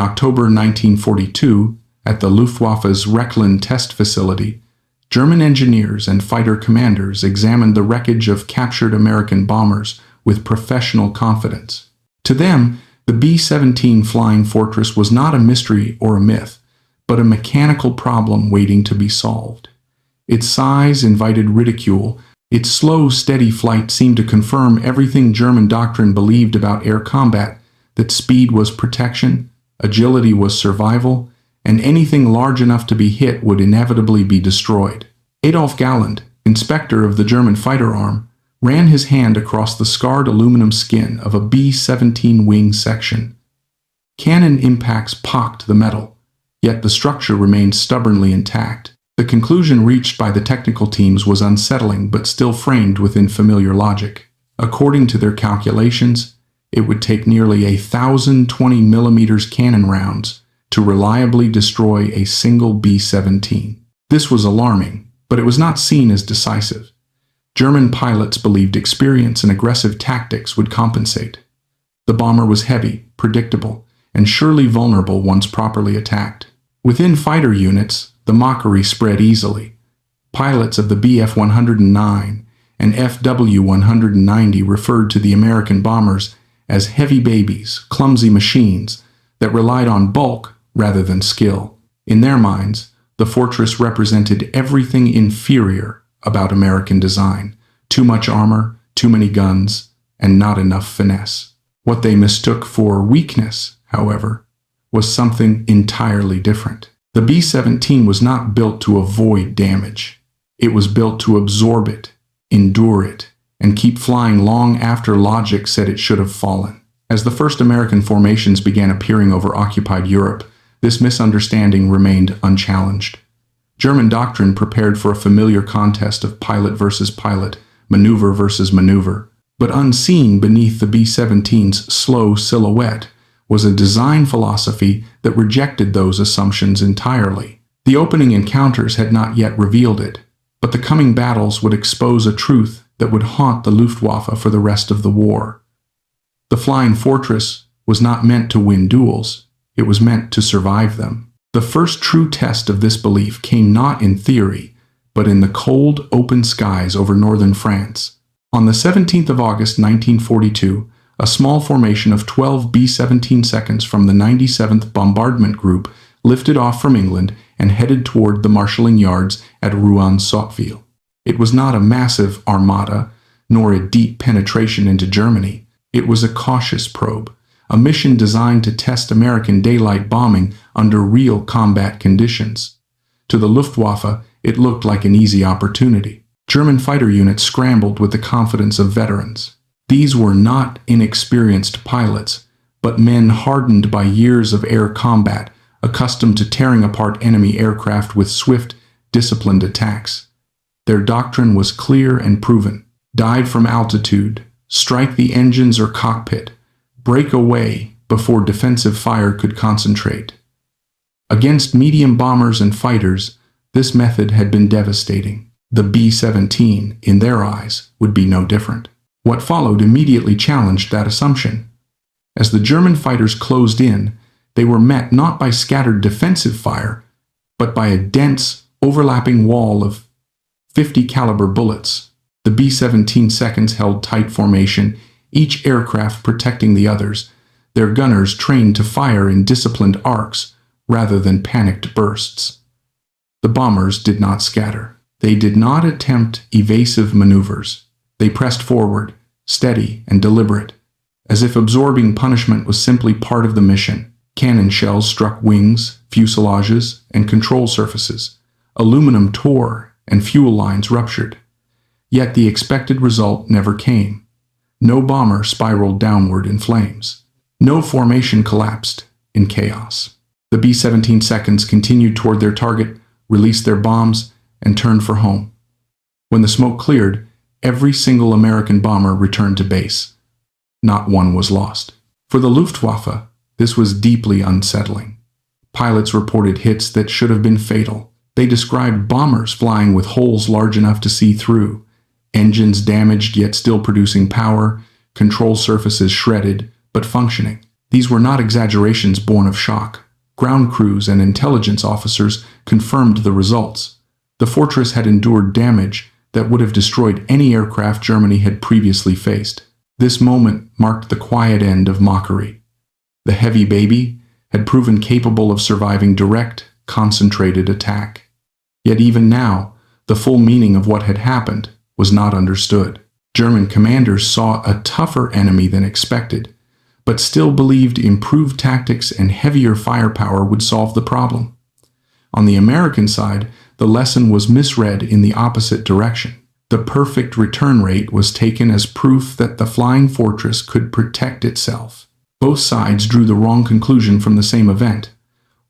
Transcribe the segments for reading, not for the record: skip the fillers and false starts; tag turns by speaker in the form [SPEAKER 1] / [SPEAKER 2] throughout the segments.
[SPEAKER 1] October 1942, at the Luftwaffe's Recklen test facility, German engineers and fighter commanders examined the wreckage of captured American bombers with professional confidence. To them, the B-17 Flying Fortress was not a mystery or a myth, but a mechanical problem waiting to be solved. Its size invited ridicule. Its slow, steady flight seemed to confirm everything German doctrine believed about air combat, that speed was protection, agility was survival, and anything large enough to be hit would inevitably be destroyed. Adolf Galland, inspector of the German fighter arm, ran his hand across the scarred aluminum skin of a B-17 wing section. Cannon impacts pocked the metal, yet the structure remained stubbornly intact. The conclusion reached by the technical teams was unsettling but still framed within familiar logic. According to their calculations, it would take nearly 1,020 mm cannon rounds to reliably destroy a single B-17. This was alarming, but it was not seen as decisive. German pilots believed experience and aggressive tactics would compensate. The bomber was heavy, predictable, and surely vulnerable once properly attacked. Within fighter units, the mockery spread easily. Pilots of the Bf-109 and FW-190 referred to the American bombers as heavy babies, clumsy machines that relied on bulk rather than skill. In their minds, the fortress represented everything inferior about American design: too much armor, too many guns, and not enough finesse. What they mistook for weakness, however, was something entirely different. The B-17 was not built to avoid damage. It was built to absorb it, endure it, and keep flying long after logic said it should have fallen. As the first American formations began appearing over occupied Europe, this misunderstanding remained unchallenged. German doctrine prepared for a familiar contest of pilot versus pilot, maneuver versus maneuver, but unseen beneath the B-17's slow silhouette was a design philosophy that rejected those assumptions entirely. The opening encounters had not yet revealed it, but the coming battles would expose a truth that would haunt the Luftwaffe for the rest of the war. The Flying Fortress was not meant to win duels, it was meant to survive them. The first true test of this belief came not in theory, but in the cold, open skies over northern France. On the 17th of August 1942, a small formation of 12 B-17 seconds from the 97th Bombardment Group lifted off from England and headed toward the marshalling yards at Rouen-Sotteville. It was not a massive armada, nor a deep penetration into Germany. It was a cautious probe, a mission designed to test American daylight bombing under real combat conditions. To the Luftwaffe, it looked like an easy opportunity. German fighter units scrambled with the confidence of veterans. These were not inexperienced pilots, but men hardened by years of air combat, accustomed to tearing apart enemy aircraft with swift, disciplined attacks. Their doctrine was clear and proven: dive from altitude, strike the engines or cockpit, break away before defensive fire could concentrate. Against medium bombers and fighters, this method had been devastating. The B-17, in their eyes, would be no different. What followed immediately challenged that assumption. As the German fighters closed in, they were met not by scattered defensive fire, but by a dense, overlapping wall of 50 caliber bullets. The B-17 seconds held tight formation, each aircraft protecting the others, their gunners trained to fire in disciplined arcs rather than panicked bursts. The bombers did not scatter. They did not attempt evasive maneuvers. They pressed forward, steady and deliberate, as if absorbing punishment was simply part of the mission. Cannon shells struck wings, fuselages, and control surfaces. Aluminum tore and fuel lines ruptured. Yet the expected result never came. No bomber spiraled downward in flames. No formation collapsed in chaos. The B-17 seconds continued toward their target, released their bombs, and turned for home. When the smoke cleared, every single American bomber returned to base. Not one was lost. For the Luftwaffe, this was deeply unsettling. Pilots reported hits that should have been fatal. They described bombers flying with holes large enough to see through, engines damaged yet still producing power, control surfaces shredded but functioning. These were not exaggerations born of shock. Ground crews and intelligence officers confirmed the results. The fortress had endured damage that would have destroyed any aircraft Germany had previously faced. This moment marked the quiet end of mockery. The heavy baby had proven capable of surviving direct, concentrated attack. Yet even now, the full meaning of what had happened was not understood. German commanders saw a tougher enemy than expected, but still believed improved tactics and heavier firepower would solve the problem. On the American side, the lesson was misread in the opposite direction. The perfect return rate was taken as proof that the flying fortress could protect itself. Both sides drew the wrong conclusion from the same event.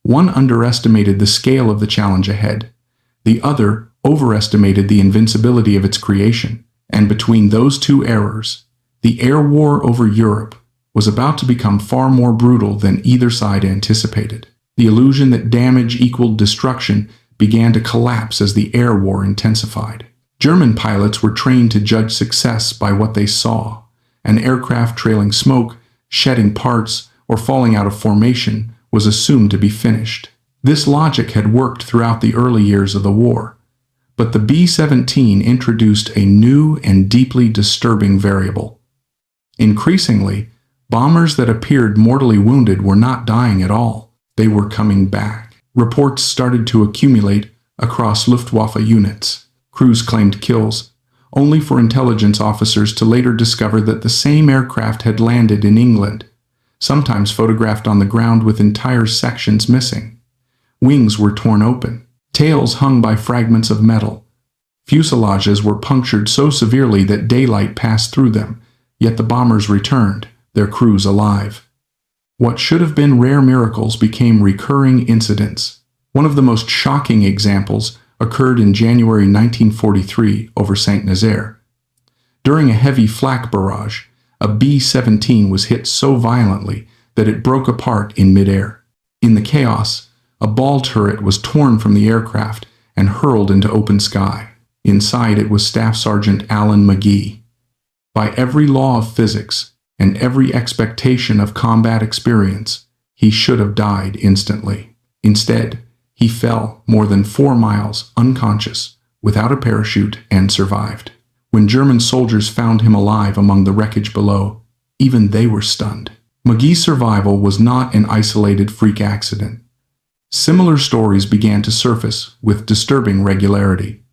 [SPEAKER 1] One underestimated the scale of the challenge ahead. The other overestimated the invincibility of its creation. And between those two errors, the air war over Europe was about to become far more brutal than either side anticipated. The illusion that damage equaled destruction began to collapse as the air war intensified. German pilots were trained to judge success by what they saw. An aircraft trailing smoke, shedding parts, or falling out of formation was assumed to be finished. This logic had worked throughout the early years of the war. But the B-17 introduced a new and deeply disturbing variable. Increasingly, bombers that appeared mortally wounded were not dying at all. They were coming back. Reports started to accumulate across Luftwaffe units. Crews claimed kills, only for intelligence officers to later discover that the same aircraft had landed in England, sometimes photographed on the ground with entire sections missing. Wings were torn open. Tails hung by fragments of metal. Fuselages were punctured so severely that daylight passed through them, yet the bombers returned, their crews alive. What should have been rare miracles became recurring incidents. One of the most shocking examples occurred in January 1943 over Saint-Nazaire. During a heavy flak barrage, a B-17 was hit so violently that it broke apart in midair. In the chaos, a ball turret was torn from the aircraft and hurled into open sky. Inside it was Staff Sergeant Alan McGee. By every law of physics and every expectation of combat experience, he should have died instantly. Instead, he fell more than 4 miles unconscious, without a parachute, and survived. When German soldiers found him alive among the wreckage below, even they were stunned. McGee's survival was not an isolated freak accident. Similar stories began to surface with disturbing regularity.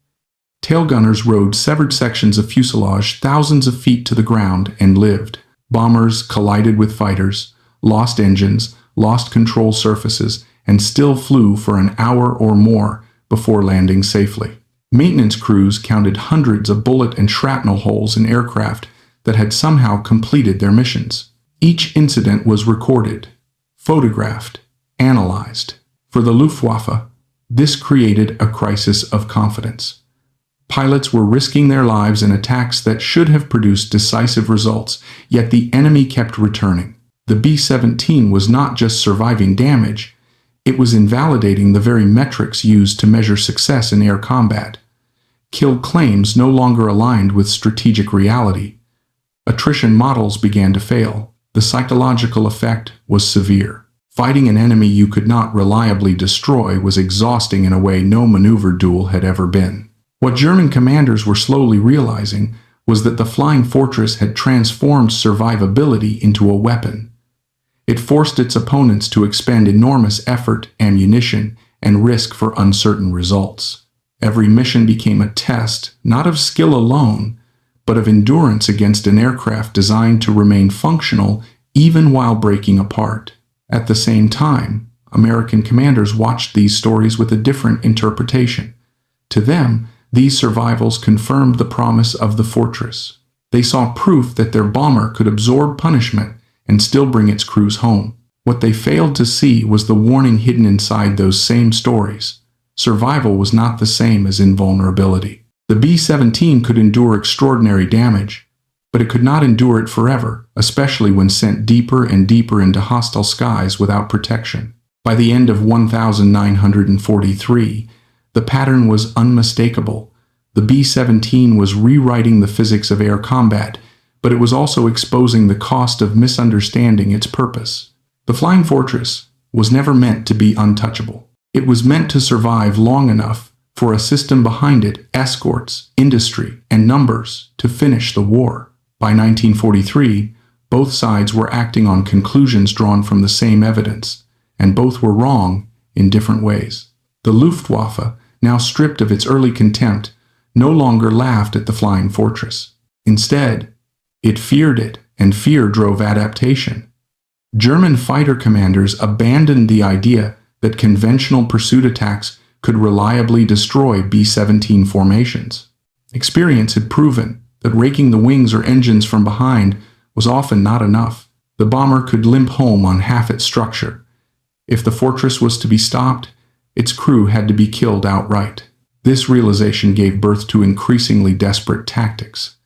[SPEAKER 1] Tail gunners rode severed sections of fuselage thousands of feet to the ground and lived. Bombers collided with fighters, lost engines, lost control surfaces, and still flew for an hour or more before landing safely. Maintenance crews counted hundreds of bullet and shrapnel holes in aircraft that had somehow completed their missions. Each incident was recorded, photographed, analyzed. For the Luftwaffe, this created a crisis of confidence. Pilots were risking their lives in attacks that should have produced decisive results, yet the enemy kept returning. The B-17 was not just surviving damage, it was invalidating the very metrics used to measure success in air combat. Kill claims no longer aligned with strategic reality. Attrition models began to fail. The psychological effect was severe. Fighting an enemy you could not reliably destroy was exhausting in a way no maneuver duel had ever been. What German commanders were slowly realizing was that the flying fortress had transformed survivability into a weapon. It forced its opponents to expend enormous effort, ammunition, and risk for uncertain results. Every mission became a test, not of skill alone, but of endurance against an aircraft designed to remain functional even while breaking apart. At the same time, American commanders watched these stories with a different interpretation. To them, these survivals confirmed the promise of the fortress. They saw proof that their bomber could absorb punishment and still bring its crews home. What they failed to see was the warning hidden inside those same stories. Survival was not the same as invulnerability. The B-17 could endure extraordinary damage, but it could not endure it forever, especially when sent deeper and deeper into hostile skies without protection. By the end of 1943, the pattern was unmistakable. The B-17 was rewriting the physics of air combat, but it was also exposing the cost of misunderstanding its purpose. The Flying Fortress was never meant to be untouchable. It was meant to survive long enough for a system behind it, escorts, industry, and numbers, to finish the war. By 1943, both sides were acting on conclusions drawn from the same evidence, and both were wrong in different ways. The Luftwaffe, now stripped of its early contempt, no longer laughed at the Flying Fortress. Instead, it feared it, and fear drove adaptation. German fighter commanders abandoned the idea that conventional pursuit attacks could reliably destroy B-17 formations. Experience had proven that raking the wings or engines from behind was often not enough. The bomber could limp home on half its structure. If the fortress was to be stopped, its crew had to be killed outright. This realization gave birth to increasingly desperate tactics.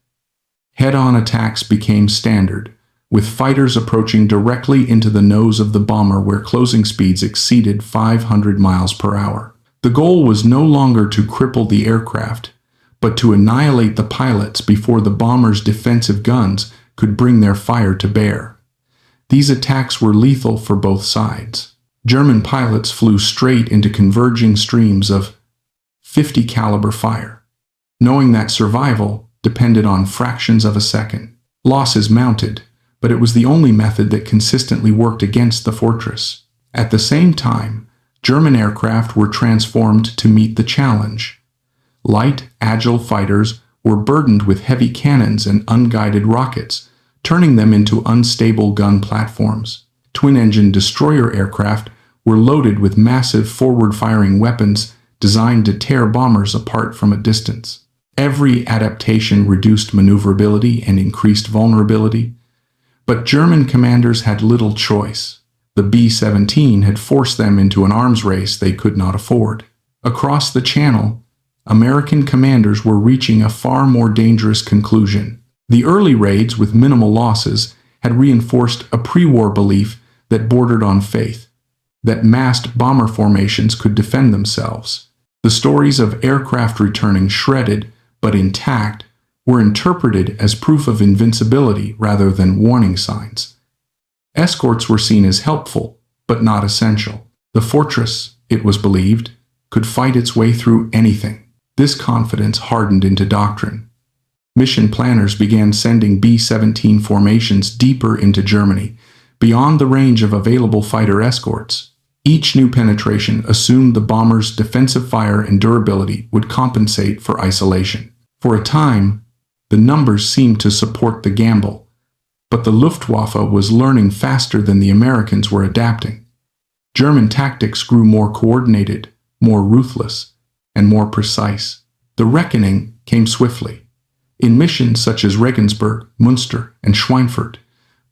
[SPEAKER 1] Head-on attacks became standard, with fighters approaching directly into the nose of the bomber where closing speeds exceeded 500 miles per hour. The goal was no longer to cripple the aircraft, but to annihilate the pilots before the bomber's defensive guns could bring their fire to bear. These attacks were lethal for both sides. German pilots flew straight into converging streams of 50 caliber fire, knowing that survival depended on fractions of a second. Losses mounted, but it was the only method that consistently worked against the fortress. At the same time, German aircraft were transformed to meet the challenge. Light, agile fighters were burdened with heavy cannons and unguided rockets, turning them into unstable gun platforms. Twin-engine destroyer aircraft were loaded with massive forward-firing weapons designed to tear bombers apart from a distance. Every adaptation reduced maneuverability and increased vulnerability, but German commanders had little choice. The B-17 had forced them into an arms race they could not afford. Across the Channel, American commanders were reaching a far more dangerous conclusion. The early raids with minimal losses had reinforced a pre-war belief that bordered on faith, that massed bomber formations could defend themselves. The stories of aircraft returning shredded but intact were interpreted as proof of invincibility rather than warning signs. Escorts were seen as helpful, but not essential. The fortress, it was believed, could fight its way through anything. This confidence hardened into doctrine. Mission planners began sending B-17 formations deeper into Germany, beyond the range of available fighter escorts. Each new penetration assumed the bomber's defensive fire and durability would compensate for isolation. For a time, the numbers seemed to support the gamble, but the Luftwaffe was learning faster than the Americans were adapting. German tactics grew more coordinated, more ruthless, and more precise. The reckoning came swiftly. In missions such as Regensburg, Münster, and Schweinfurt,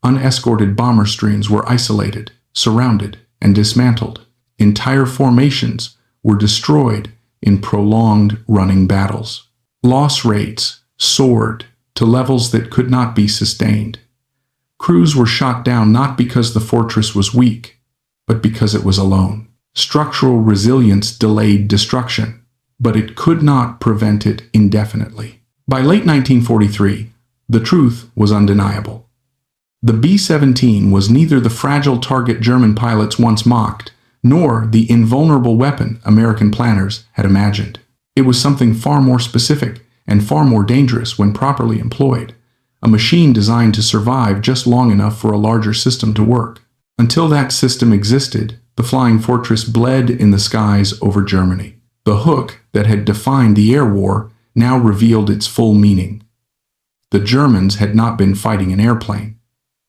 [SPEAKER 1] unescorted bomber streams were isolated, surrounded, and dismantled. Entire formations were destroyed in prolonged running battles. Loss rates soared to levels that could not be sustained. Crews were shot down not because the fortress was weak, but because it was alone. Structural resilience delayed destruction, but it could not prevent it indefinitely. By late 1943, the truth was undeniable. The B-17 was neither the fragile target German pilots once mocked, nor the invulnerable weapon American planners had imagined. It was something far more specific and far more dangerous when properly employed, a machine designed to survive just long enough for a larger system to work. Until that system existed, the Flying Fortress bled in the skies over Germany. The hook that had defined the air war now revealed its full meaning. The Germans had not been fighting an airplane,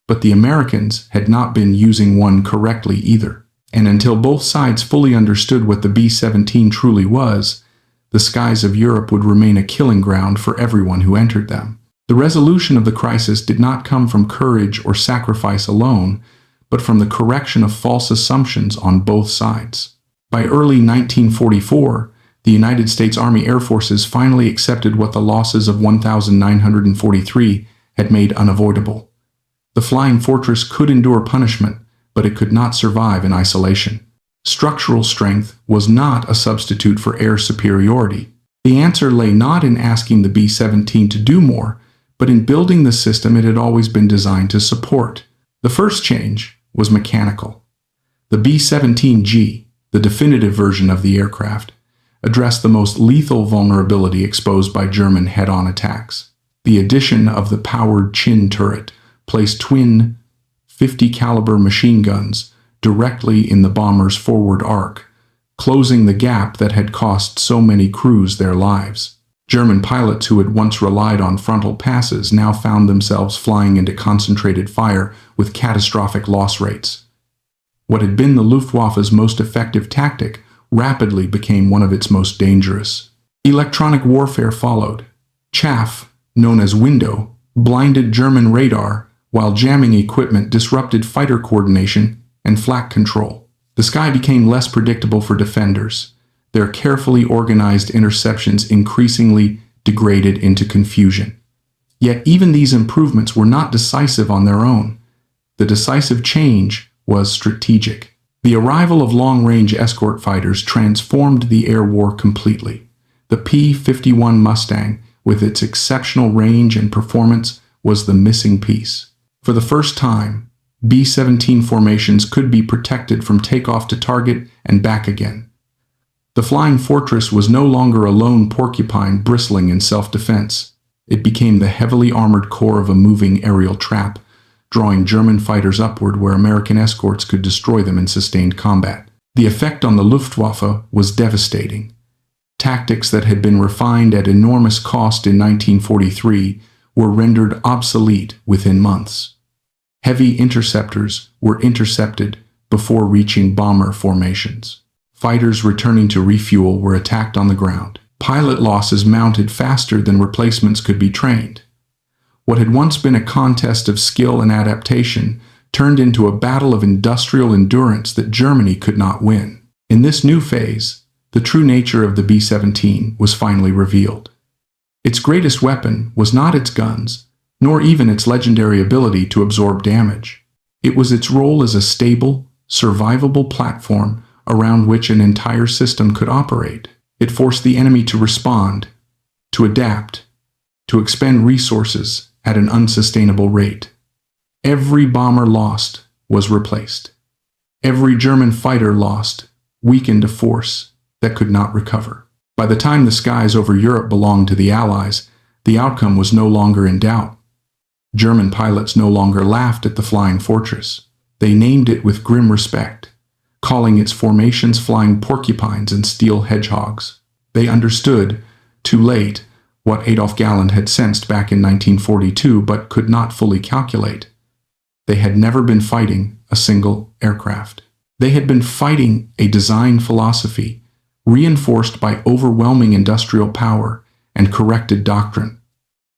[SPEAKER 1] but the Americans had not been using one correctly either. And until both sides fully understood what the B-17 truly was, the skies of Europe would remain a killing ground for everyone who entered them. The resolution of the crisis did not come from courage or sacrifice alone, but from the correction of false assumptions on both sides. By early 1944, the United States Army Air Forces finally accepted what the losses of 1,943 had made unavoidable. The Flying Fortress could endure punishment, but it could not survive in isolation. Structural strength was not a substitute for air superiority. The answer lay not in asking the B-17 to do more, but in building the system it had always been designed to support. The first change was mechanical. The B-17G, the definitive version of the aircraft, addressed the most lethal vulnerability exposed by German head-on attacks. The addition of the powered chin turret placed twin 50-caliber machine guns directly in the bomber's forward arc, closing the gap that had cost so many crews their lives. German pilots who had once relied on frontal passes now found themselves flying into concentrated fire with catastrophic loss rates. What had been the Luftwaffe's most effective tactic rapidly became one of its most dangerous. Electronic warfare followed. Chaff, known as window, blinded German radar, while jamming equipment disrupted fighter coordination and flak control. The sky became less predictable for defenders. Their carefully organized interceptions increasingly degraded into confusion. Yet even these improvements were not decisive on their own. The decisive change was strategic. The arrival of long-range escort fighters transformed the air war completely. The P-51 Mustang, with its exceptional range and performance, was the missing piece. For the first time, B-17 formations could be protected from takeoff to target and back again. The Flying Fortress was no longer a lone porcupine bristling in self-defense. It became the heavily armored core of a moving aerial trap, drawing German fighters upward where American escorts could destroy them in sustained combat. The effect on the Luftwaffe was devastating. Tactics that had been refined at enormous cost in 1943 were rendered obsolete within months. Heavy interceptors were intercepted before reaching bomber formations. Fighters returning to refuel were attacked on the ground. Pilot losses mounted faster than replacements could be trained. What had once been a contest of skill and adaptation turned into a battle of industrial endurance that Germany could not win. In this new phase, the true nature of the B-17 was finally revealed. Its greatest weapon was not its guns, nor even its legendary ability to absorb damage. It was its role as a stable, survivable platform around which an entire system could operate. It forced the enemy to respond, to adapt, to expend resources at an unsustainable rate. Every bomber lost was replaced. Every German fighter lost weakened a force that could not recover. By the time the skies over Europe belonged to the Allies, the outcome was no longer in doubt. German pilots no longer laughed at the Flying Fortress. They named it with grim respect, calling its formations flying porcupines and steel hedgehogs. They understood, too late, what Adolf Galland had sensed back in 1942 but could not fully calculate. They had never been fighting a single aircraft. They had been fighting a design philosophy, reinforced by overwhelming industrial power and corrected doctrine.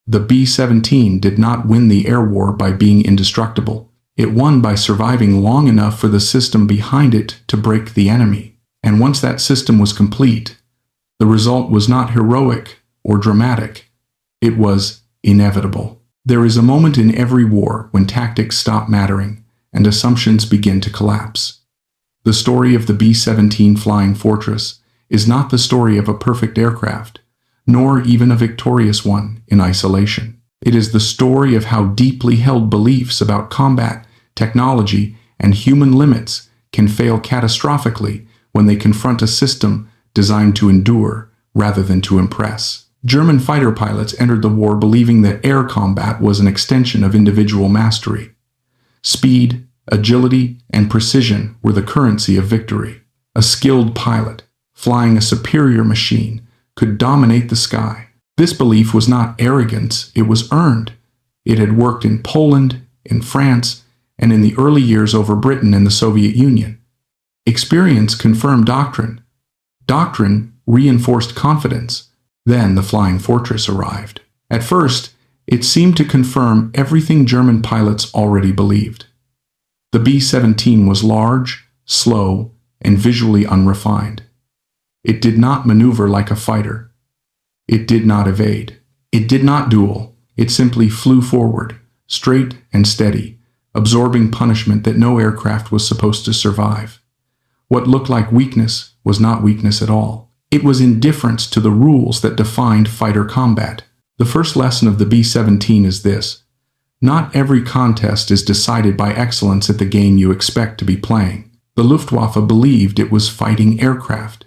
[SPEAKER 1] The B-17 did not win the air war by being indestructible. It won by surviving long enough for the system behind it to break the enemy. And once that system was complete, the result was not heroic or dramatic. It was inevitable. There is a moment in every war when tactics stop mattering and assumptions begin to collapse. The story of the B-17 Flying Fortress is not the story of a perfect aircraft, nor even a victorious one in isolation. It is the story of how deeply held beliefs about combat, technology, and human limits can fail catastrophically when they confront a system designed to endure rather than to impress. German fighter pilots entered the war believing that air combat was an extension of individual mastery. Speed, agility, and precision were the currency of victory. A skilled pilot, flying a superior machine, could dominate the sky. This belief was not arrogance, it was earned. It had worked in Poland, in France, and in the early years over Britain and the Soviet Union. Experience confirmed doctrine. Doctrine reinforced confidence. Then the Flying Fortress arrived. At first, it seemed to confirm everything German pilots already believed. The B-17 was large, slow, and visually unrefined. It did not maneuver like a fighter. It did not evade. It did not duel. It simply flew forward, straight and steady, absorbing punishment that no aircraft was supposed to survive. What looked like weakness was not weakness at all. It was indifference to the rules that defined fighter combat. The first lesson of the B-17 is this: Not every contest is decided by excellence at the game you expect to be playing. The Luftwaffe believed it was fighting aircraft.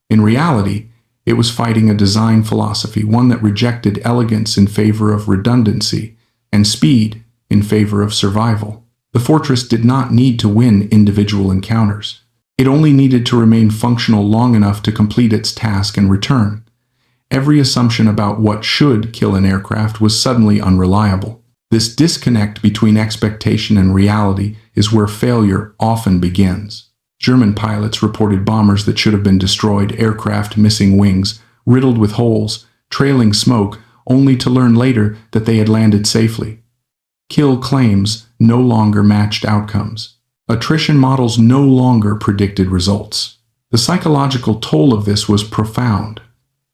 [SPEAKER 1] In reality, it was fighting a design philosophy, one that rejected elegance in favor of redundancy and speed in favor of survival. The fortress did not need to win individual encounters. It only needed to remain functional long enough to complete its task and return. Every assumption about what should kill an aircraft was suddenly unreliable. This disconnect between expectation and reality is where failure often begins. German pilots reported bombers that should have been destroyed, aircraft missing wings, riddled with holes, trailing smoke, only to learn later that they had landed safely. Kill claims no longer matched outcomes. Attrition models no longer predicted results. The psychological toll of this was profound.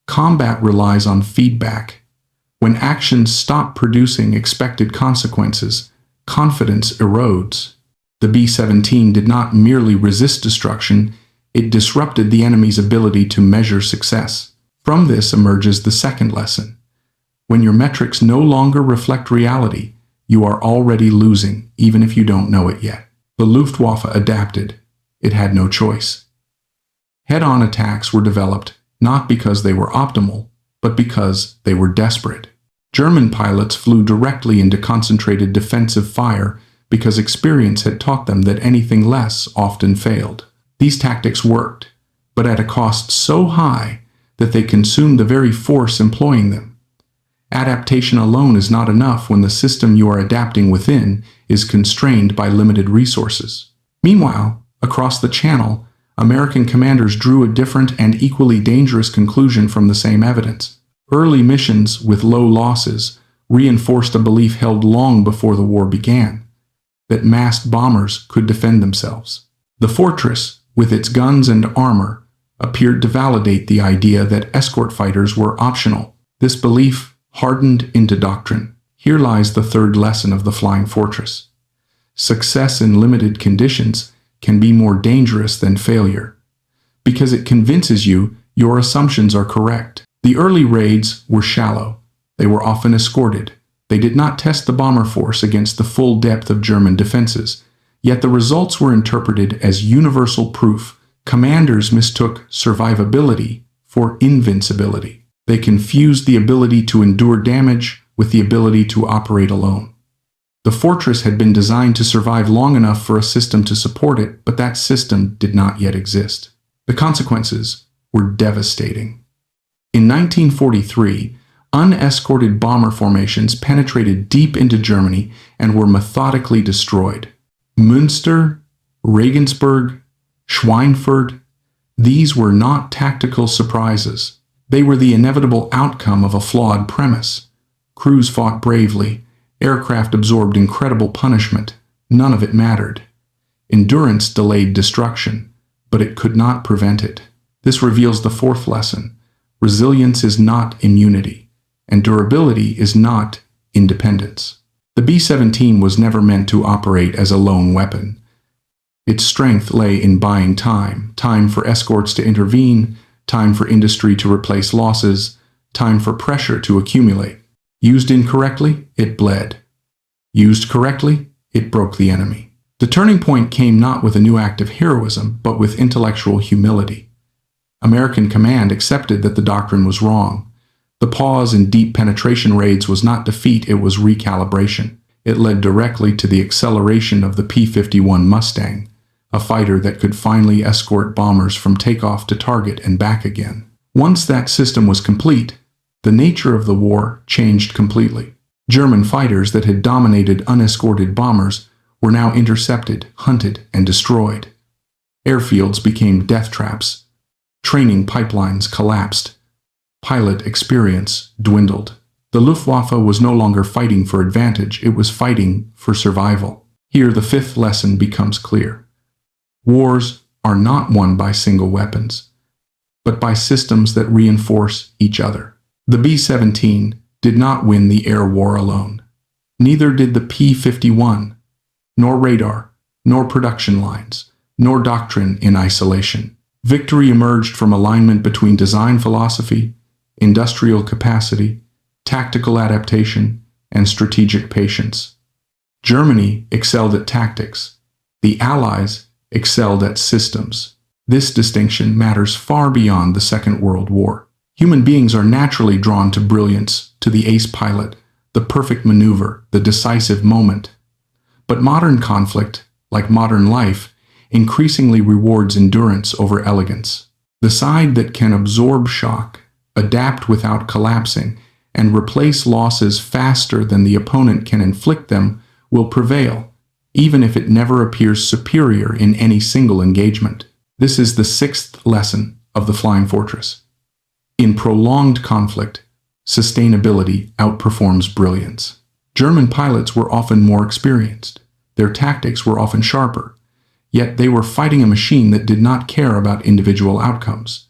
[SPEAKER 1] Combat relies on feedback. When actions stop producing expected consequences, confidence erodes. The B-17 did not merely resist destruction, it disrupted the enemy's ability to measure success. From this emerges the second lesson. When your metrics no longer reflect reality, you are already losing, even if you don't know it yet. The Luftwaffe adapted. It had no choice. Head-on attacks were developed not because they were optimal, but because they were desperate. German pilots flew directly into concentrated defensive fire because experience had taught them that anything less often failed. These tactics worked, but at a cost so high that they consumed the very force employing them. Adaptation alone is not enough when the system you are adapting within is constrained by limited resources. Meanwhile, across the Channel, American commanders drew a different and equally dangerous conclusion from the same evidence. Early missions with low losses reinforced a belief held long before the war began, that massed bombers could defend themselves. The fortress, with its guns and armor, appeared to validate the idea that escort fighters were optional. This belief hardened into doctrine. Here lies the third lesson of the Flying Fortress. Success in limited conditions can be more dangerous than failure, because it convinces you your assumptions are correct. The early raids were shallow. They were often escorted. They did not test the bomber force against the full depth of German defenses, yet the results were interpreted as universal proof. Commanders mistook survivability for invincibility. They confused the ability to endure damage with the ability to operate alone. The fortress had been designed to survive long enough for a system to support it, but that system did not yet exist. The consequences were devastating. In 1943, unescorted bomber formations penetrated deep into Germany and were methodically destroyed. Münster, Regensburg, Schweinfurt, these were not tactical surprises. They were the inevitable outcome of a flawed premise. Crews fought bravely. Aircraft absorbed incredible punishment. None of it mattered. Endurance delayed destruction, but it could not prevent it. This reveals the fourth lesson. Resilience is not immunity, and durability is not independence. The B-17 was never meant to operate as a lone weapon. Its strength lay in buying time, time for escorts to intervene, time for industry to replace losses, time for pressure to accumulate. Used incorrectly, it bled. Used correctly, it broke the enemy. The turning point came not with a new act of heroism, but with intellectual humility. American command accepted that the doctrine was wrong. The pause in deep penetration raids was not defeat, it was recalibration. It led directly to the acceleration of the P-51 Mustang, a fighter that could finally escort bombers from takeoff to target and back again. Once that system was complete, the nature of the war changed completely. German fighters that had dominated unescorted bombers were now intercepted, hunted, and destroyed. Airfields became death traps. Training pipelines collapsed. Pilot experience dwindled. The Luftwaffe was no longer fighting for advantage, it was fighting for survival. Here the fifth lesson becomes clear. Wars are not won by single weapons, but by systems that reinforce each other. The B-17 did not win the air war alone. Neither did the P-51, nor radar, nor production lines, nor doctrine in isolation. Victory emerged from alignment between design philosophy, industrial capacity, tactical adaptation, and strategic patience. Germany excelled at tactics. The Allies excelled at systems. This distinction matters far beyond the Second World War. Human beings are naturally drawn to brilliance, to the ace pilot, the perfect maneuver, the decisive moment. But modern conflict, like modern life, increasingly rewards endurance over elegance. The side that can absorb shock, adapt without collapsing, and replace losses faster than the opponent can inflict them will prevail, even if it never appears superior in any single engagement. This is the sixth lesson of the Flying Fortress. In prolonged conflict, sustainability outperforms brilliance. German pilots were often more experienced. Their tactics were often sharper, yet they were fighting a machine that did not care about individual outcomes.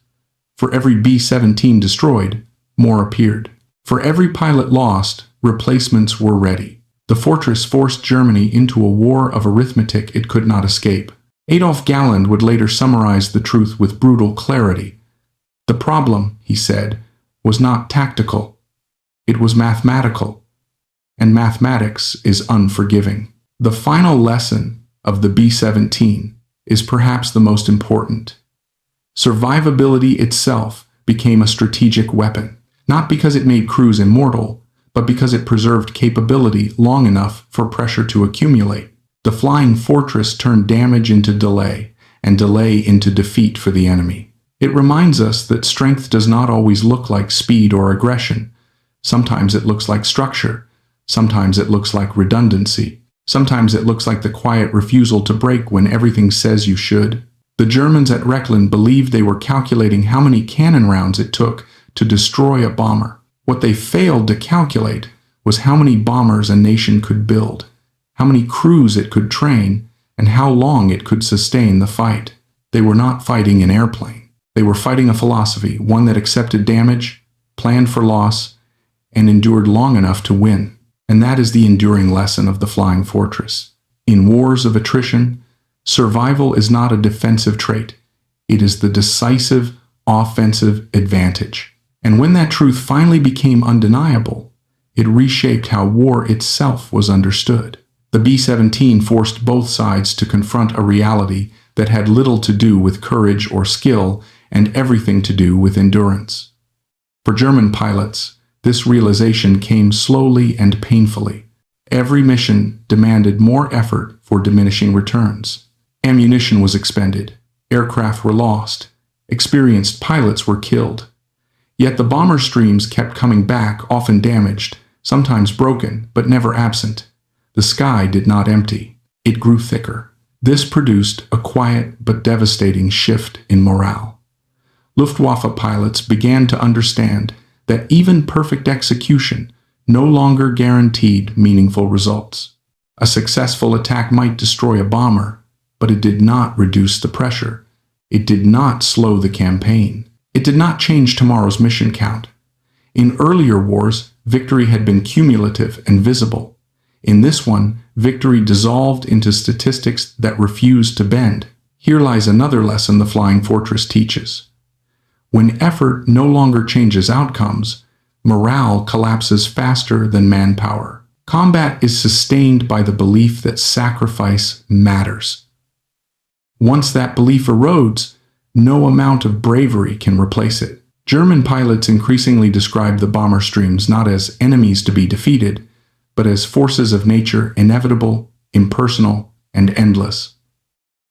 [SPEAKER 1] For every B-17 destroyed, more appeared. For every pilot lost, replacements were ready. The fortress forced Germany into a war of arithmetic it could not escape. Adolf Galland would later summarize the truth with brutal clarity. The problem, he said, was not tactical. It was mathematical. And mathematics is unforgiving. The final lesson of the B-17 is perhaps the most important. Survivability itself became a strategic weapon, not because it made crews immortal, but because it preserved capability long enough for pressure to accumulate. The Flying Fortress turned damage into delay, and delay into defeat for the enemy. It reminds us that strength does not always look like speed or aggression. Sometimes it looks like structure. Sometimes it looks like redundancy. Sometimes it looks like the quiet refusal to break when everything says you should. The Germans at Rechlin believed they were calculating how many cannon rounds it took to destroy a bomber. What they failed to calculate was how many bombers a nation could build, how many crews it could train, and how long it could sustain the fight. They were not fighting an airplane. They were fighting a philosophy, one that accepted damage, planned for loss, and endured long enough to win. And that is the enduring lesson of the Flying Fortress. In wars of attrition, survival is not a defensive trait. It is the decisive, offensive advantage. And when that truth finally became undeniable, it reshaped how war itself was understood. The B-17 forced both sides to confront a reality that had little to do with courage or skill and everything to do with endurance. For German pilots, this realization came slowly and painfully. Every mission demanded more effort for diminishing returns. Ammunition was expended, aircraft were lost, experienced pilots were killed. Yet the bomber streams kept coming back, often damaged, sometimes broken, but never absent. The sky did not empty. It grew thicker. This produced a quiet but devastating shift in morale. Luftwaffe pilots began to understand that even perfect execution no longer guaranteed meaningful results. A successful attack might destroy a bomber, but it did not reduce the pressure. It did not slow the campaign. It did not change tomorrow's mission count. In earlier wars, victory had been cumulative and visible. In this one, victory dissolved into statistics that refused to bend. Here lies another lesson the Flying Fortress teaches. When effort no longer changes outcomes, morale collapses faster than manpower. Combat is sustained by the belief that sacrifice matters. Once that belief erodes, no amount of bravery can replace it. German pilots increasingly described the bomber streams not as enemies to be defeated, but as forces of nature, inevitable, impersonal, and endless.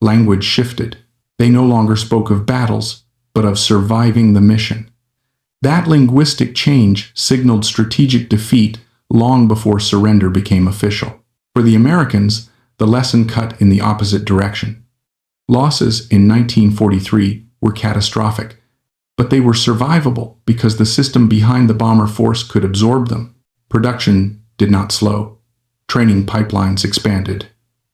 [SPEAKER 1] Language shifted. They no longer spoke of battles, but of surviving the mission. That linguistic change signaled strategic defeat long before surrender became official. For the Americans, the lesson cut in the opposite direction. Losses in 1943 were catastrophic, but they were survivable because the system behind the bomber force could absorb them. Production did not slow. Training pipelines expanded.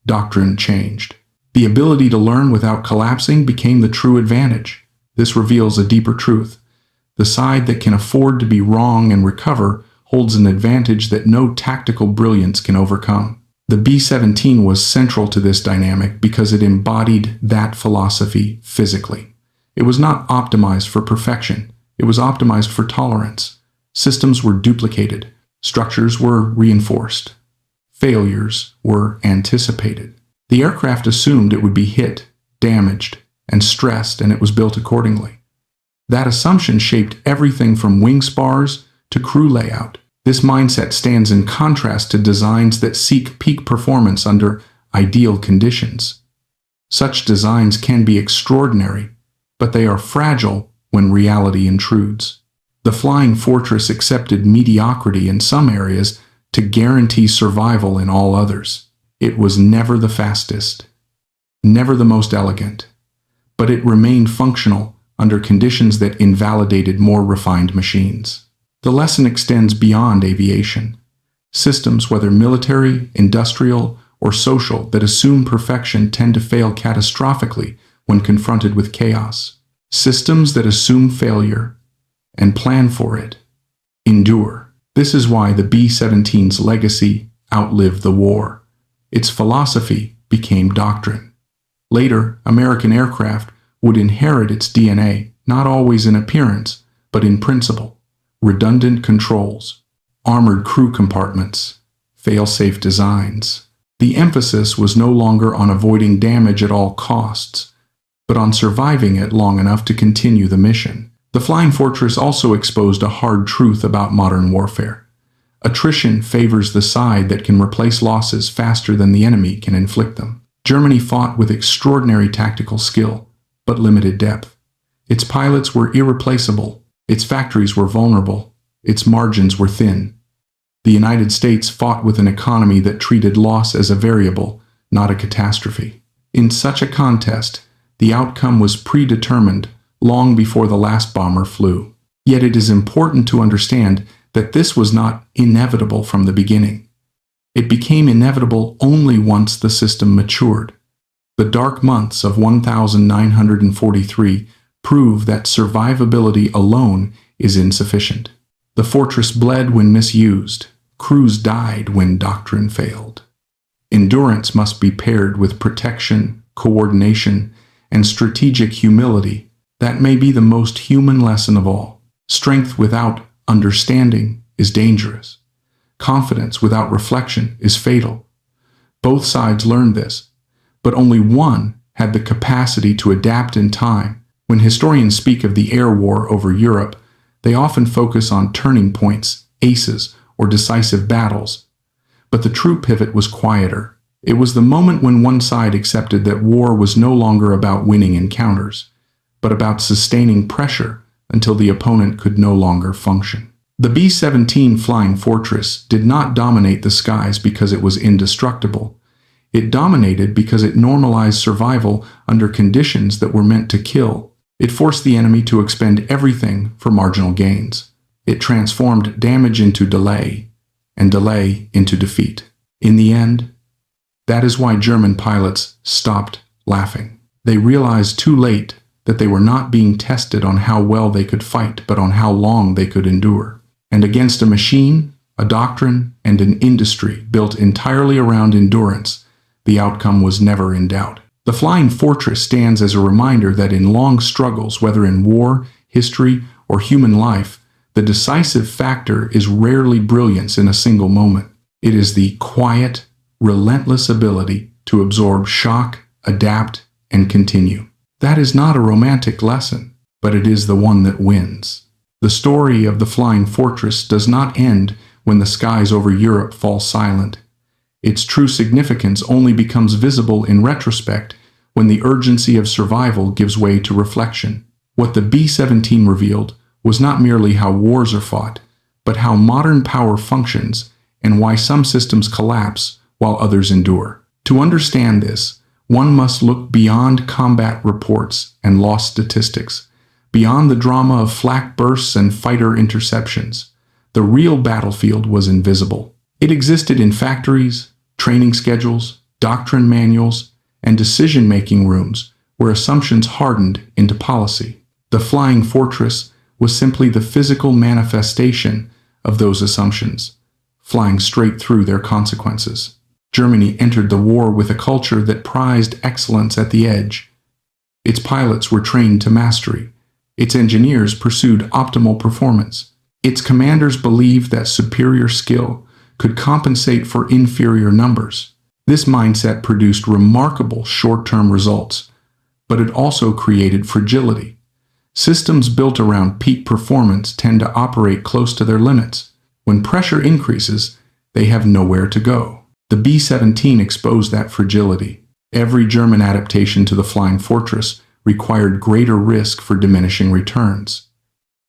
[SPEAKER 1] Doctrine changed. The ability to learn without collapsing became the true advantage. This reveals a deeper truth. The side that can afford to be wrong and recover holds an advantage that no tactical brilliance can overcome. The B-17 was central to this dynamic because it embodied that philosophy physically. It was not optimized for perfection. It was optimized for tolerance. Systems were duplicated, Structures were reinforced. Failures were anticipated. The aircraft assumed it would be hit, damaged, and stressed, and it was built accordingly. That assumption shaped everything from wing spars to crew layout. This mindset stands in contrast to designs that seek peak performance under ideal conditions. Such designs can be extraordinary, but they are fragile when reality intrudes. The Flying Fortress accepted mediocrity in some areas to guarantee survival in all others. It was never the fastest, never the most elegant, but it remained functional under conditions that invalidated more refined machines. The lesson extends beyond aviation. Systems, whether military, industrial, or social, that assume perfection tend to fail catastrophically when confronted with chaos. Systems that assume failure and plan for it endure. This is why the B-17's legacy outlived the war. Its philosophy became doctrine. Later, American aircraft would inherit its DNA, not always in appearance, but in principle. Redundant controls, armored crew compartments, fail-safe designs. The emphasis was no longer on avoiding damage at all costs, but on surviving it long enough to continue the mission. The Flying Fortress also exposed a hard truth about modern warfare. Attrition favors the side that can replace losses faster than the enemy can inflict them. Germany fought with extraordinary tactical skill, but limited depth. Its pilots were irreplaceable, its factories were vulnerable, its margins were thin. The United States fought with an economy that treated loss as a variable, not a catastrophe. In such a contest, the outcome was predetermined long before the last bomber flew. Yet it is important to understand that this was not inevitable from the beginning. It became inevitable only once the system matured. The dark months of 1943 prove that survivability alone is insufficient. The fortress bled when misused. Crews died when doctrine failed. Endurance must be paired with protection, coordination, and strategic humility. That may be the most human lesson of all. Strength without understanding is dangerous. Confidence without reflection is fatal. Both sides learned this, but only one had the capacity to adapt in time. When historians speak of the air war over Europe, they often focus on turning points, aces, or decisive battles. But the true pivot was quieter. It was the moment when one side accepted that war was no longer about winning encounters, but about sustaining pressure until the opponent could no longer function. The B-17 Flying Fortress did not dominate the skies because it was indestructible. It dominated because it normalized survival under conditions that were meant to kill. It forced the enemy to expend everything for marginal gains. It transformed damage into delay, and delay into defeat. In the end, that is why German pilots stopped laughing. They realized too late that they were not being tested on how well they could fight, but on how long they could endure. And against a machine, a doctrine, and an industry built entirely around endurance, the outcome was never in doubt. The Flying Fortress stands as a reminder that in long struggles, whether in war, history, or human life, the decisive factor is rarely brilliance in a single moment. It is the quiet, relentless ability to absorb shock, adapt, and continue. That is not a romantic lesson, but it is the one that wins. The story of the Flying Fortress does not end when the skies over Europe fall silent. Its true significance only becomes visible in retrospect when the urgency of survival gives way to reflection. What the B-17 revealed was not merely how wars are fought, but how modern power functions and why some systems collapse while others endure. To understand this, one must look beyond combat reports and loss statistics, beyond the drama of flak bursts and fighter interceptions. The real battlefield was invisible. It existed in factories, training schedules, doctrine manuals, and decision-making rooms where assumptions hardened into policy. The Flying Fortress was simply the physical manifestation of those assumptions, flying straight through their consequences. Germany entered the war with a culture that prized excellence at the edge. Its pilots were trained to mastery. Its engineers pursued optimal performance. Its commanders believed that superior skill could compensate for inferior numbers. This mindset produced remarkable short-term results, but it also created fragility. Systems built around peak performance tend to operate close to their limits. When pressure increases, they have nowhere to go. The B-17 exposed that fragility. Every German adaptation to the Flying Fortress required greater risk for diminishing returns.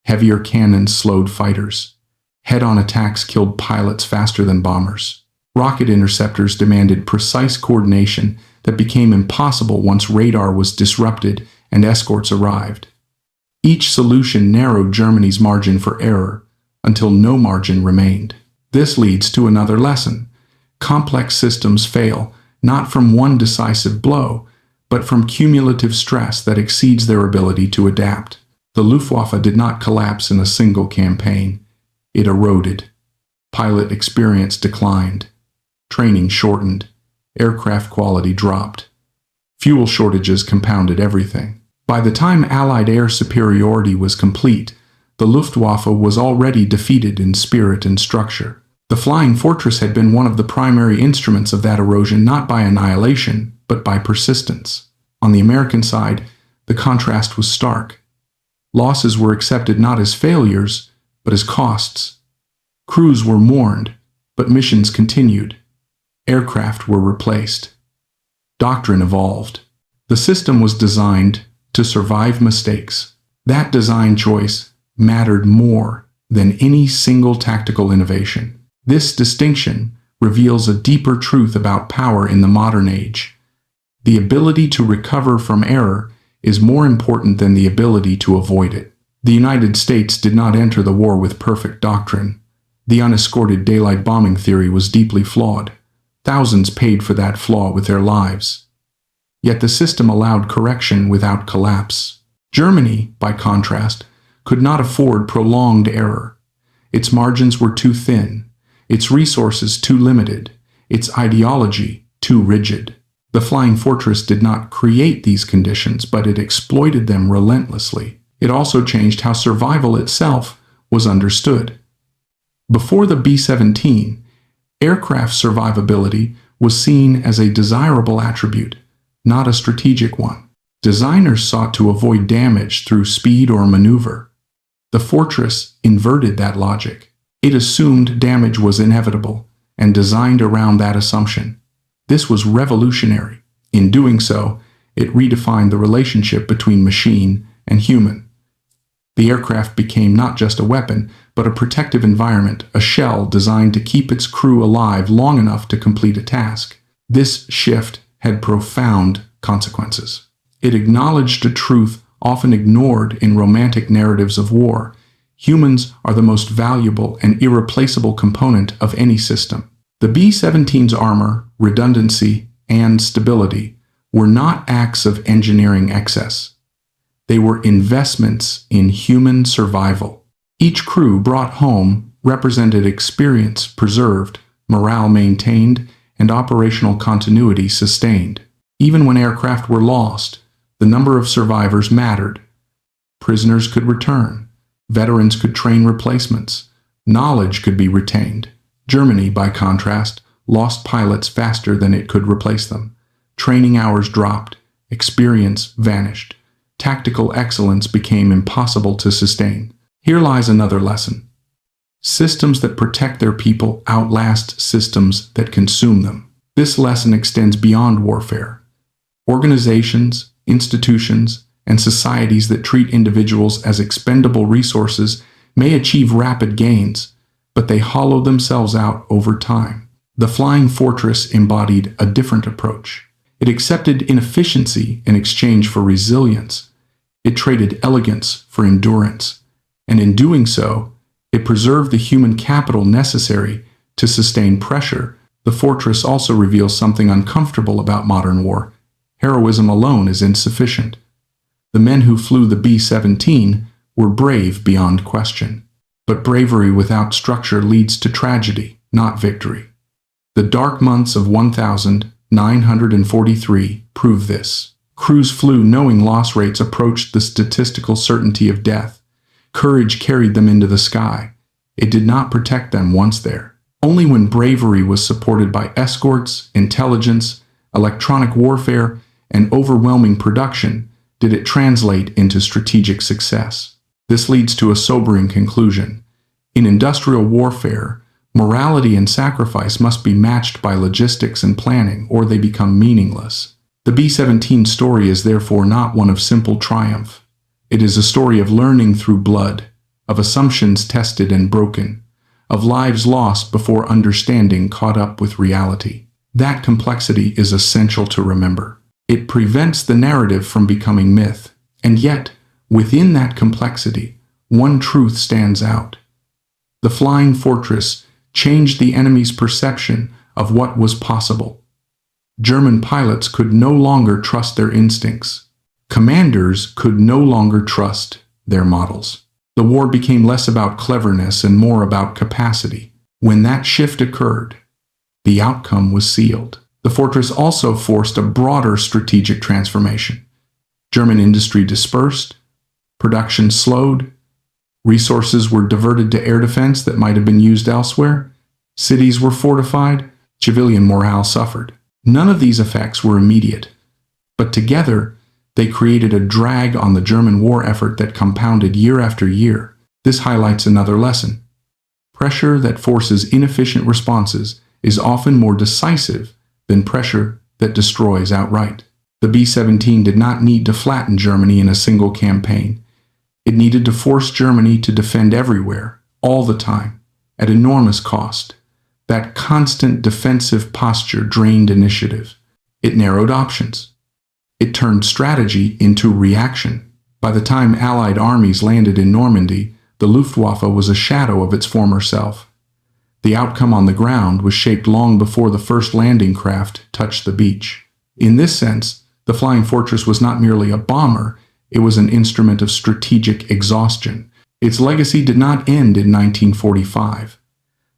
[SPEAKER 1] Heavier cannons slowed fighters. Head-on attacks killed pilots faster than bombers. Rocket interceptors demanded precise coordination that became impossible once radar was disrupted and escorts arrived. Each solution narrowed Germany's margin for error until no margin remained. This leads to another lesson. Complex systems fail not from one decisive blow, but from cumulative stress that exceeds their ability to adapt. The Luftwaffe did not collapse in a single campaign. It eroded. Pilot experience declined. Training shortened. Aircraft quality dropped. Fuel shortages compounded everything. By the time Allied air superiority was complete, the Luftwaffe was already defeated in spirit and structure. The Flying Fortress had been one of the primary instruments of that erosion, not by annihilation, but by persistence. On the American side, the contrast was stark. Losses were accepted not as failures, but as costs. Crews were mourned, but missions continued. Aircraft were replaced. Doctrine evolved. The system was designed to survive mistakes. That design choice mattered more than any single tactical innovation. This distinction reveals a deeper truth about power in the modern age. The ability to recover from error is more important than the ability to avoid it. The United States did not enter the war with perfect doctrine. The unescorted daylight bombing theory was deeply flawed. Thousands paid for that flaw with their lives. Yet the system allowed correction without collapse. Germany, by contrast, could not afford prolonged error. Its margins were too thin, its resources too limited, its ideology too rigid. The Flying Fortress did not create these conditions, but it exploited them relentlessly. It also changed how survival itself was understood. Before the B-17, aircraft survivability was seen as a desirable attribute, not a strategic one. Designers sought to avoid damage through speed or maneuver. The Fortress inverted that logic. It assumed damage was inevitable and designed around that assumption. This was revolutionary. In doing so, it redefined the relationship between machine and human. The aircraft became not just a weapon, but a protective environment, a shell designed to keep its crew alive long enough to complete a task. This shift had profound consequences. It acknowledged a truth often ignored in romantic narratives of war. Humans are the most valuable and irreplaceable component of any system. The B-17's armor, redundancy, and stability were not acts of engineering excess. They were investments in human survival. Each crew brought home represented experience preserved, morale maintained, and operational continuity sustained. Even when aircraft were lost, the number of survivors mattered. Prisoners could return. Veterans could train replacements. Knowledge could be retained. Germany, by contrast, lost pilots faster than it could replace them. Training hours dropped. Experience vanished. Tactical excellence became impossible to sustain. Here lies another lesson. Systems that protect their people outlast systems that consume them. This lesson extends beyond warfare. Organizations, institutions, and societies that treat individuals as expendable resources may achieve rapid gains, but they hollow themselves out over time. The Flying Fortress embodied a different approach. It accepted inefficiency in exchange for resilience. It traded elegance for endurance, and in doing so, it preserved the human capital necessary to sustain pressure. The Fortress also reveals something uncomfortable about modern war. Heroism alone is insufficient. The men who flew the B-17 were brave beyond question. But bravery without structure leads to tragedy, not victory. The dark months of 1943 prove this. Crews flew knowing loss rates approached the statistical certainty of death. Courage carried them into the sky. it did not protect them once there. Only when bravery was supported by escorts, intelligence, electronic warfare, and overwhelming production did it translate into strategic success. This leads to a sobering conclusion. In industrial warfare, morality and sacrifice must be matched by logistics and planning, or they become meaningless. The B-17 story is therefore not one of simple triumph. It is a story of learning through blood, of assumptions tested and broken, of lives lost before understanding caught up with reality. That complexity is essential to remember. It prevents the narrative from becoming myth, and yet, within that complexity, one truth stands out. The flying fortress changed the enemy's perception of what was possible. German pilots could no longer trust their instincts. Commanders could no longer trust their models. The war became less about cleverness and more about capacity. When that shift occurred, the outcome was sealed. The fortress also forced a broader strategic transformation. German industry dispersed, production slowed, resources were diverted to air defense that might have been used elsewhere, cities were fortified, civilian morale suffered. None of these effects were immediate, but together they created a drag on the German war effort that compounded year after year. This highlights another lesson. Pressure that forces inefficient responses is often more decisive than pressure that destroys outright. The B-17 did not need to flatten Germany in a single campaign. It needed to force Germany to defend everywhere, all the time, at enormous cost. That constant defensive posture drained initiative. It narrowed options. It turned strategy into reaction. By the time Allied armies landed in Normandy, the Luftwaffe was a shadow of its former self. The outcome on the ground was shaped long before the first landing craft touched the beach. In this sense, the Flying Fortress was not merely a bomber, it was an instrument of strategic exhaustion. Its legacy did not end in 1945.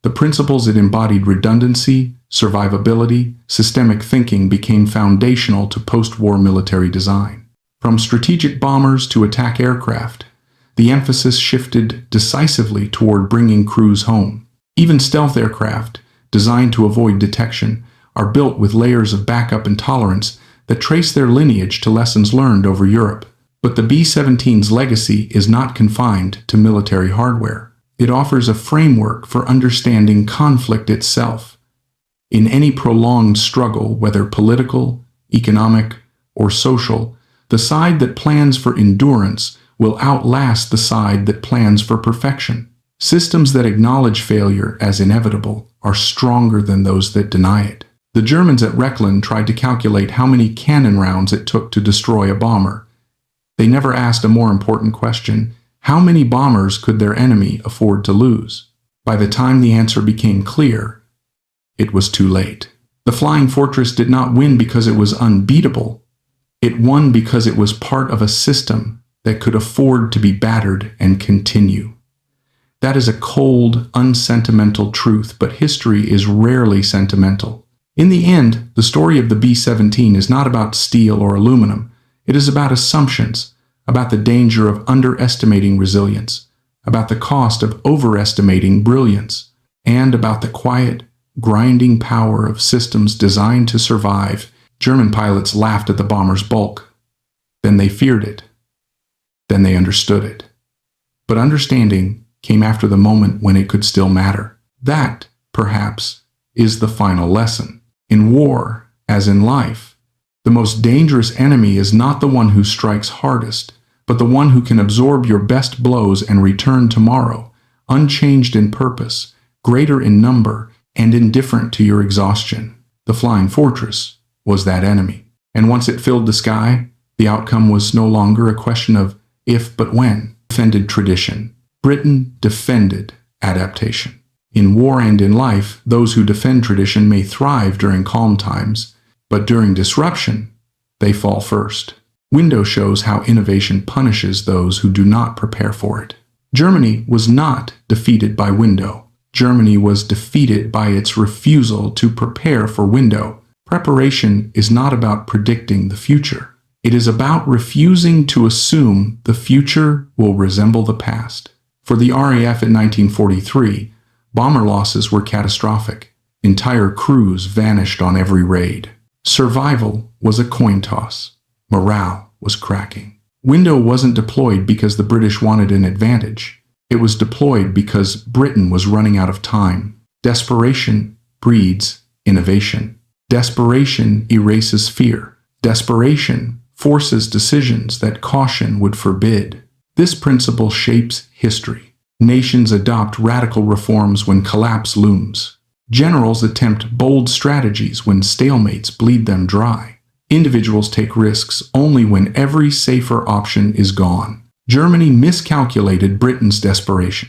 [SPEAKER 1] The principles it embodied, redundancy, survivability, systemic thinking, became foundational to post-war military design. From strategic bombers to attack aircraft, the emphasis shifted decisively toward bringing crews home. Even stealth aircraft, designed to avoid detection, are built with layers of backup and tolerance that trace their lineage to lessons learned over Europe. But the B-17's legacy is not confined to military hardware. It offers a framework for understanding conflict itself. In any prolonged struggle, whether political, economic, or social, the side that plans for endurance will outlast the side that plans for perfection. Systems that acknowledge failure as inevitable are stronger than those that deny it. The Germans at Rechlin tried to calculate how many cannon rounds it took to destroy a bomber. They never asked a more important question: how many bombers could their enemy afford to lose? By the time the answer became clear, it was too late. The Flying Fortress did not win because it was unbeatable. It won because it was part of a system that could afford to be battered and continue. That is a cold, unsentimental truth, but history is rarely sentimental. In the end, the story of the B-17 is not about steel or aluminum. It is about assumptions, about the danger of underestimating resilience, about the cost of overestimating brilliance, and about the quiet, grinding power of systems designed to survive. German pilots laughed at the bomber's bulk. Then they feared it. Then they understood it. But understanding came after the moment when it could still matter. That, perhaps, is the final lesson. In war, as in life, the most dangerous enemy is not the one who strikes hardest, but the one who can absorb your best blows and return tomorrow, unchanged in purpose, greater in number, and indifferent to your exhaustion. The Flying Fortress was that enemy. And once it filled the sky, the outcome was no longer a question of if but when. Defended tradition. Britain defended adaptation. In war and in life, those who defend tradition may thrive during calm times, but during disruption, they fall first. Window shows how innovation punishes those who do not prepare for it. Germany was not defeated by Window. Germany was defeated by its refusal to prepare for Window. Preparation is not about predicting the future. It is about refusing to assume the future will resemble the past. For the RAF in 1943, bomber losses were catastrophic. Entire crews vanished on every raid. Survival was a coin toss. Morale was cracking. Window wasn't deployed because the British wanted an advantage. It was deployed because Britain was running out of time. Desperation breeds innovation. Desperation erases fear. Desperation forces decisions that caution would forbid. This principle shapes history. Nations adopt radical reforms when collapse looms. Generals attempt bold strategies when stalemates bleed them dry. Individuals take risks only when every safer option is gone. Germany miscalculated Britain's desperation.